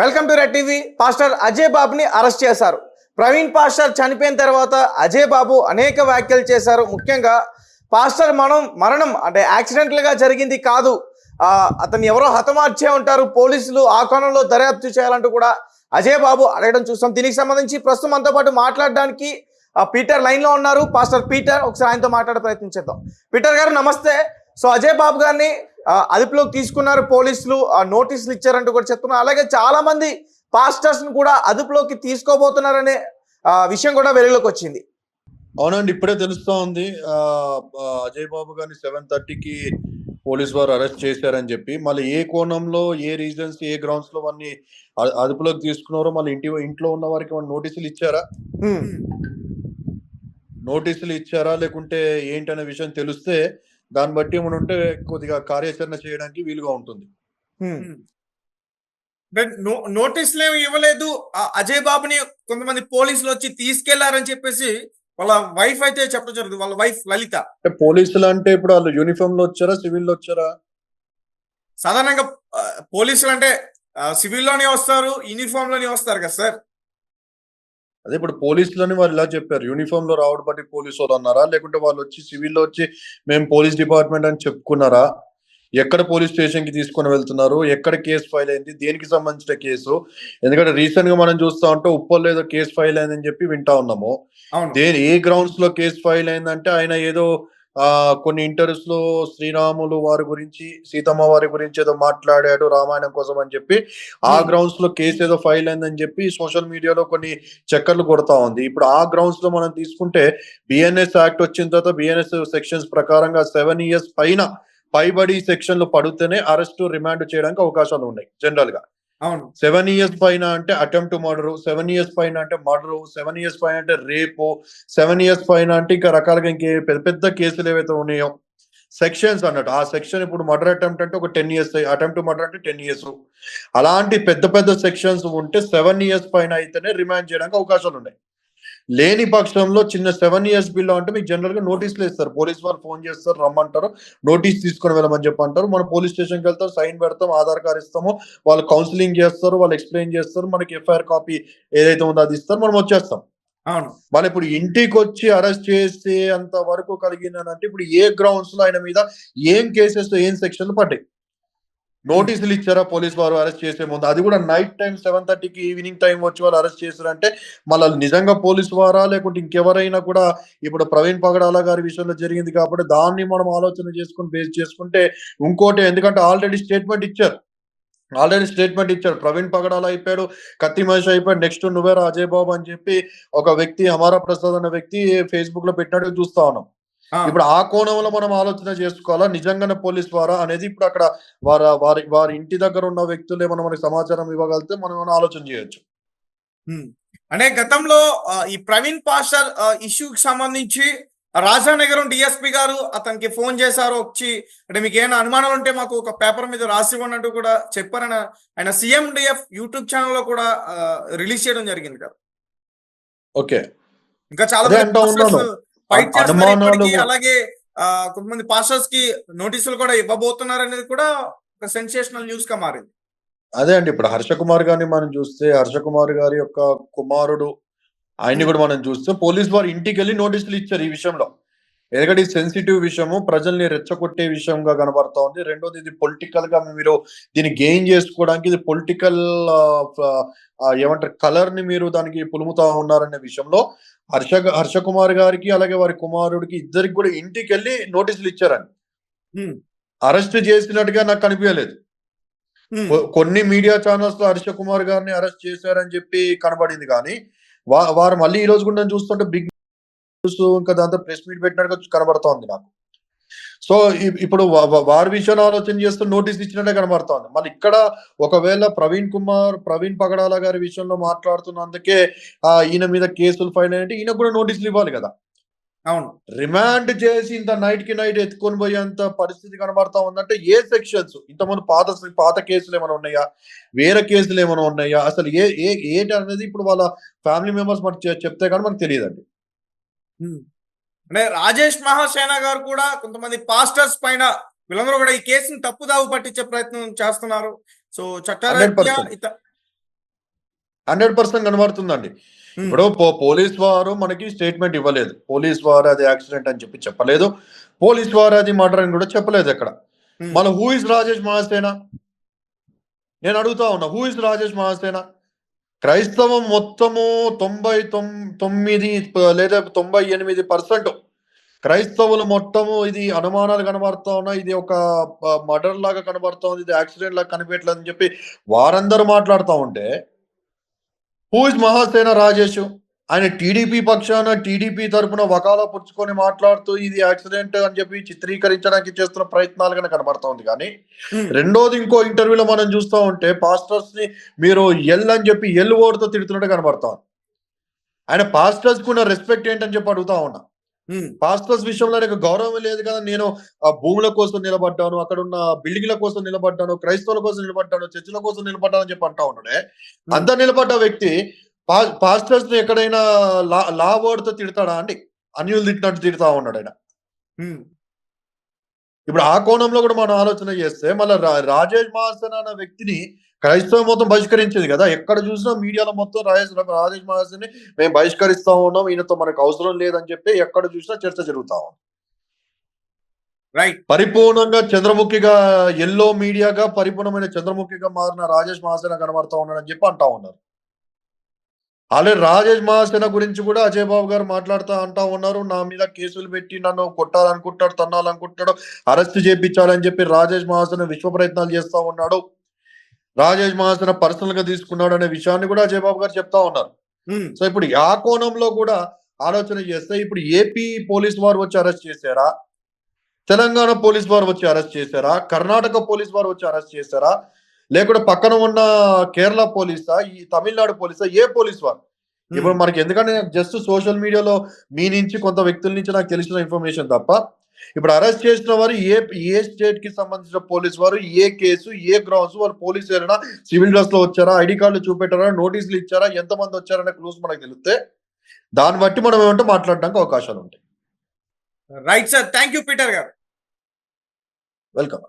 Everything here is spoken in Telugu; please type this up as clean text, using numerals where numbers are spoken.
Welcome to red TV. Pastor Ajay బాబుని అరెస్ట్ చేశారు. ప్రవీణ్ పాస్టర్ చనిపోయిన తర్వాత అజయ్ బాబు అనేక వ్యాఖ్యలు చేశారు. ముఖ్యంగా పాస్టర్ మరణం అంటే యాక్సిడెంటల్గా జరిగింది కాదు, అతన్ని ఎవరో హతమార్చే ఉంటారు, పోలీసులు ఆ కోణంలో దర్యాప్తు చేయాలంటూ కూడా అజయ్ బాబు అడగడం చూస్తాం. దీనికి సంబంధించి ప్రస్తుతం మనతో పాటు మాట్లాడడానికి పీటర్ లైన్లో ఉన్నారు. పాస్టర్ పీటర్, ఒకసారి ఆయనతో మాట్లాడే ప్రయత్నం చేద్దాం. పీటర్ గారు నమస్తే. సో అజయ్ బాబు గారిని అదుపులోకి తీసుకున్నారు పోలీసులు, నోటీసులు ఇచ్చారంటూ కూడా చెప్తున్నారు. అలాగే చాలా మంది పాస్టర్స్ ను కూడా అదుపులోకి తీసుకోబోతున్నారనే విషయం కూడా వెలుగులోకి వచ్చింది. అవునండి, ఇప్పుడే తెలుస్తా ఉంది. అజయ్ బాబు గారిని 7:30కి పోలీసు వారు అరెస్ట్ చేశారని చెప్పి, మళ్ళీ ఏ కోణంలో, ఏ రీజన్స్, ఏ గ్రౌండ్స్ లో వారిని అదుపులోకి తీసుకున్నారో, మళ్ళీ ఇంట్లో ఉన్న వారికి నోటీసులు ఇచ్చారా, లేకుంటే ఏంటనే విషయం తెలిస్తే దాన్ని బట్టి ఏమైనా ఉంటే కొద్దిగా కార్యాచరణ చేయడానికి వీలుగా ఉంటుంది. నోటీసులు ఏమి ఇవ్వలేదు. అజయ్ బాబుని కొంతమంది పోలీసులు వచ్చి తీసుకెళ్లారని చెప్పేసి వాళ్ళ వైఫ్ అయితే చెప్పడం జరుగుతుంది. వాళ్ళ వైఫ్ లలిత. పోలీసులు అంటే ఇప్పుడు వాళ్ళు యూనిఫామ్ లో వచ్చారా, సివిల్ లో వచ్చారా? సాధారణంగా పోలీసులు అంటే సివిల్లోనే వస్తారు, యూనిఫామ్ లోనే వస్తారు కదా సార్. అదే ఇప్పుడు పోలీసులని వాళ్ళు ఇలా చెప్పారు, యూనిఫామ్ లో రావడం బట్టి పోలీసు వాళ్ళు అన్నారా, లేకుంటే వాళ్ళు వచ్చి సివిల్లో వచ్చి మేము పోలీస్ డిపార్ట్మెంట్ అని చెప్పుకున్నారా? ఎక్కడ పోలీస్ స్టేషన్ కి తీసుకొని వెళ్తున్నారు, ఎక్కడ కేసు ఫైల్ అయింది, దేనికి సంబంధించిన కేసు? ఎందుకంటే రీసెంట్ గా మనం చూస్తా ఉంటే ఉప్పల్లో ఏదో కేసు ఫైల్ అయిందని చెప్పి వింటా ఉన్నాము. ఏ గ్రౌండ్స్ లో కేసు ఫైల్ అయిందంటే ఆయన ఏదో కొన్ని ఇంటర్వ్యూస్ లో శ్రీరాములు వారి గురించి, సీతమ్మ వారి గురించి ఏదో మాట్లాడాడు రామాయణం కోసం అని చెప్పి ఆ గ్రౌండ్స్ లో కేసు ఏదో ఫైల్ అయిందని చెప్పి సోషల్ మీడియాలో కొన్ని చక్కర్లు కొడతా ఉంది. ఇప్పుడు ఆ గ్రౌండ్స్ లో మనం తీసుకుంటే బిఎన్ఎస్ యాక్ట్ వచ్చిన తర్వాత బిఎన్ఎస్ సెక్షన్స్ ప్రకారంగా 7 years పైబడి సెక్షన్లు పడితేనే అరెస్ట్, రిమాండ్ చేయడానికి అవకాశాలు ఉన్నాయి జనరల్ గా. 7 years పైన అంటే అటెంప్ట్ మర్డర్, 7 years పైన అంటే మర్డర్, 7 years పైన అంటే రేపు, 7 years పైన అంటే ఇంకా రకాలుగా ఇంకే పెద్ద పెద్ద కేసులు ఏవైతే ఉన్నాయో సెక్షన్స్ అన్నట్టు. ఆ సెక్షన్ ఇప్పుడు మర్డర్ అటెంప్ట్ అంటే ఒక 10 years, అటెంప్ట్ మర్డర్ అంటే 10 years. అలాంటి పెద్ద పెద్ద సెక్షన్స్ ఉంటే 7 years పైన అయితేనే రిమాండ్ చేయడానికి అవకాశాలు ఉన్నాయి. లేని పక్షంలో చిన్న 7 years బిల్లో అంటే మీకు జనరల్ గా నోటీసులు ఇస్తారు. పోలీస్ వాళ్ళు ఫోన్ చేస్తారు, రమ్మంటారు, నోటీస్ తీసుకొని వెళ్ళమని చెప్పి అంటారు. మనం పోలీస్ స్టేషన్కి వెళ్తాం, సైన్ పెడతాం, ఆధార్ కార్డు ఇస్తాము, వాళ్ళు కౌన్సిలింగ్ చేస్తారు, వాళ్ళు ఎక్స్ప్లెయిన్ చేస్తారు, మనకి ఎఫ్ఐఆర్ కాపీ ఏదైతే ఉందో అది ఇస్తారు, మనం వచ్చేస్తాం. మళ్ళీ ఇప్పుడు ఇంటికి వచ్చి అరెస్ట్ చేసే అంత వరకు కలిగిందంటే ఇప్పుడు ఏ గ్రౌండ్స్ లో ఆయన మీద ఏం కేసెస్, ఏం సెక్షన్లు పడ్డాయి? నోటీసులు ఇచ్చారా పోలీస్ వారు అరెస్ట్ చేసే ముందు? అది కూడా నైట్ టైం 7:30కి ఈవినింగ్ టైం వచ్చి వాళ్ళు అరెస్ట్ చేశారంటే మళ్ళీ నిజంగా పోలీస్ వారా, లేకుంటే ఇంకెవరైనా కూడా? ఇప్పుడు ప్రవీణ్ పగడాల గారి విషయంలో జరిగింది కాబట్టి దాన్ని మనం ఆలోచన చేసుకుని బేస్ చేసుకుంటే ఇంకోటి, ఎందుకంటే ఆల్రెడీ స్టేట్మెంట్ ఇచ్చారు. ప్రవీణ్ పగడాల అయిపోయాడు, కత్తి మహేష్ అయిపోయాడు, నెక్స్ట్ నువ్వేరా అజయ్ బాబు అని చెప్పి ఒక వ్యక్తి, అమరా ప్రసాద్ అనే వ్యక్తి ఫేస్బుక్ లో పెట్టినట్టు చూస్తా ఉన్నాం. ఇప్పుడు ఆ కోణంలో మనం ఆలోచన చేసుకోవాలా, నిజంగానే పోలీస్ వారా అనేది? ఇప్పుడు అక్కడ వారి ఇంటి దగ్గర ఉన్న వ్యక్తులు ఏమైనా మనకి సమాచారం ఇవ్వగలిగితే మనం ఆలోచన చేయొచ్చు. అంటే గతంలో ఈ ప్రవీణ్ పాస్టర్ ఇష్యూకి సంబంధించి రాజానగరం డిఎస్పీ గారు అతనికి ఫోన్ చేశారు, వచ్చి అంటే మీకు ఏమైనా అనుమానాలు ఉంటే మాకు ఒక పేపర్ మీద రాసి ఇవ్వనట్టు కూడా చెప్పారని ఆయన సిఎండిఎఫ్ యూట్యూబ్ ఛానల్లో కూడా రిలీజ్ చేయడం జరిగింది కదా. ఓకే, ఇంకా చాలా ఫైట్ చేస్తున్నారు, అలాగే కొంతమంది పాస్టర్స్ కి నోటీసులు కూడా ఇవ్వబోతున్నారు అనేది కూడా ఒక సెన్సేషనల్ న్యూస్ గా మారింది. అదే అండి, ఇప్పుడు హర్ష కుమార్ గారిని మనం చూస్తే, హర్ష కుమార్ గారి యొక్క కుమారుడు ఆయన్ని కూడా మనం చూస్తే పోలీస్ వారు ఇంటికి వెళ్ళి నోటీసులు ఇచ్చారు ఈ విషయంలో. ఎందుకంటే ఈ సెన్సిటివ్ విషయము, ప్రజల్ని రెచ్చగొట్టే విషయంగా కనబడతా ఉంది. రెండోది, ఇది పొలిటికల్ గా మీరు దీన్ని గెయిన్ చేసుకోవడానికి, ఇది పొలిటికల్ ఏమంటారు కలర్ ని మీరు దానికి పులుముతా ఉన్నారనే విషయంలో హర్ష కుమార్ గారికి అలాగే వారి కుమారుడికి ఇద్దరికి కూడా ఇంటికి వెళ్ళి నోటీసులు ఇచ్చారని. అరెస్ట్ చేసినట్టుగా నాకు కనిపించలేదు. కొన్ని మీడియా ఛానల్స్ లో హర్ష కుమార్ గారిని అరెస్ట్ చేశారని చెప్పి కనబడింది, కానీ వారు మళ్ళీ ఈ రోజు కూడా చూస్తుంటే బిగ్ న్యూస్ ఇంకా దాంతో ప్రెస్ మీట్ పెట్టినట్టుగా కనబడతా ఉంది నాకు. సో ఇప్పుడు వారి విషయాన్ని ఆలోచన చేస్తూ నోటీస్ ఇచ్చినట్టే కనబడతా ఉంది. మళ్ళీ ఇక్కడ ఒకవేళ ప్రవీణ్ పగడాల గారి విషయంలో మాట్లాడుతున్నందుకే ఈయన మీద కేసులు ఫైల్ అంటే ఈయన కూడా నోటీసులు ఇవ్వాలి కదా. అవును, రిమాండ్ చేసి ఇంత నైట్ కి నైట్ ఎత్తుకొని పోయేంత పరిస్థితి కనబడతా ఉందంటే ఏ సెక్షన్స్, ఇంతకుముందు పాత కేసులు ఏమైనా ఉన్నాయా, వేరే కేసులు ఏమైనా ఉన్నాయా, అసలు ఏంటి అనేది ఇప్పుడు వాళ్ళ ఫ్యామిలీ మెంబర్స్ మనకి చెప్తే కానీ మనకు తెలియదండి. అంటే రాజేష్ మహాసేన గారు కూడా కొంతమంది పాస్టర్స్ పైన, వీళ్ళందరూ కూడా ఈ కేసుని తప్పుదావు పట్టించే ప్రయత్నం చేస్తున్నారు. సో చట్టరీత్యా 100% కనబడుతుందండి. ఇప్పుడు పోలీస్ వారు మనకి స్టేట్మెంట్ ఇవ్వలేదు. పోలీస్ వారు అది యాక్సిడెంట్ అని చెప్పలేదు. పోలీస్ వారు అది మర్డర్ అని కూడా చెప్పలేదు ఎక్కడ. మన హూ ఇస్ రాజేష్ మహాసేన? నేను అడుగుతా ఉన్నా, హూ ఇస్ రాజేష్ మహాసేన? క్రైస్తవం మొత్తము 99 లేదా 98% క్రైస్తవులు మొత్తము ఇది అనుమానాలు కనబడతా ఉన్నాయి. ఇది ఒక మర్డర్ లాగా కనబడతా ఉంది. ఇది యాక్సిడెంట్ లాగా కనిపించట్లేదు అని చెప్పి వారందరూ మాట్లాడుతూ ఉంటే, హూ ఇస్ మహాసేన రాజేష్? ఆయన టీడీపీ పక్షాన టీడీపీ తరపున వకాలా పుచ్చుకొని మాట్లాడుతూ ఇది యాక్సిడెంట్ అని చెప్పి చిత్రీకరించడానికి చేస్తున్న ప్రయత్నాలుగానే కనబడతా ఉంది. కానీ రెండోది ఇంకో ఇంటర్వ్యూలో మనం చూస్తూ ఉంటే పాస్టర్స్ ని మీరు ఎల్ అని చెప్పి ఎల్ ఓడుతో తిడుతున్నట్టు కనబడతా ఉంది. ఆయన పాస్టర్స్ కున్న రెస్పెక్ట్ ఏంటని చెప్పి అడుగుతా ఉన్నా. పాస్టర్స్ విషయంలో నాకు గౌరవం లేదు కదా, నేను ఆ భూముల కోసం నిలబడ్డాను, అక్కడ ఉన్న బిల్డింగ్ల కోసం నిలబడ్డాను, క్రైస్తవుల కోసం నిలబడ్డాను, చర్చిల కోసం నిలబడ్డాను అని చెప్పి అంటా ఉన్నాడే. అంత నిలబడ్డ వ్యక్తి పాస్టర్స్ ని ఎక్కడైనా లా వర్డ్ తో తిడతాడా అండి? అన్యులు తిట్టినట్టు తిడతా ఉన్నాడు ఆయన. ఇప్పుడు ఆ కోణంలో కూడా మనం ఆలోచన చేస్తే మళ్ళీ రాజేష్ మహాసేన అన్న వ్యక్తిని క్రైస్తవం మొత్తం బహిష్కరించేది కదా. ఎక్కడ చూసినా మీడియాలో మొత్తం రాజేష్ మహాసేని మేము బహిష్కరిస్తా ఉన్నాం, ఈయనతో మనకు అవసరం లేదని చెప్పి ఎక్కడ చూసినా చర్చ జరుగుతా ఉంది. రైట్. పరిపూర్ణంగా చంద్రముఖిగా ఎల్లో మీడియాగా పరిపూర్ణమైన చంద్రముఖిగా మారిన రాజేష్ మహాసేన కనబడతా ఉన్నాడని చెప్పి అంటా ఉన్నారు. ఆల్రెడీ రాజేష్ మహాసేన గురించి కూడా అజయ్ బాబు గారు మాట్లాడుతూ అంటా ఉన్నారు, నా మీద కేసులు పెట్టి నన్ను కొట్టాలనుకుంటాడు, తన్నాలనుకుంటాడు, అరెస్ట్ చేయించాలని చెప్పి రాజేష్ మహాసేన విశ్వ ప్రయత్నాలు చేస్తా ఉన్నాడు, రాజేష్ మహాసేన పర్సనల్ గా తీసుకున్నాడు అనే విషయాన్ని కూడా అజయ్ బాబు గారు చెప్తా ఉన్నారు. సో ఇప్పుడు ఆ కోణంలో కూడా ఆలోచన చేస్తే ఇప్పుడు ఏపీ పోలీస్ వారు వచ్చి అరెస్ట్ చేశారా, తెలంగాణ పోలీస్ వారు వచ్చి అరెస్ట్ చేశారా, కర్ణాటక పోలీస్ వారు వచ్చి అరెస్ట్ చేశారా, లేకుంటే పక్కన ఉన్న కేరళ పోలీసా, ఈ తమిళనాడు పోలీసా, ఏ పోలీస్ వారు? ఇప్పుడు మనకి ఎందుకంటే జస్ట్ సోషల్ మీడియాలో మీ నుంచి కొంత వ్యక్తుల నుంచి నాకు తెలిసిన ఇన్ఫర్మేషన్ తప్ప, ఇప్పుడు అరెస్ట్ చేసిన వారు ఏ స్టేట్ కి సంబంధించిన పోలీస్ వారు, ఏ కేసు, ఏ గ్రౌండ్స్, వాళ్ళు పోలీసు వెళ్ళినా సివిల్ డ్రెస్ లో వచ్చారా, ఐడి కార్డులు చూపెట్టారా, నోటీసులు ఇచ్చారా, ఎంతమంది వచ్చారనే క్లూస్ మనకు తెలిస్తే దాన్ని బట్టి మనం ఏమంటే మాట్లాడడానికి అవకాశాలు ఉంటాయి. Right sir, thank you Peter గారు. వెల్కమ్.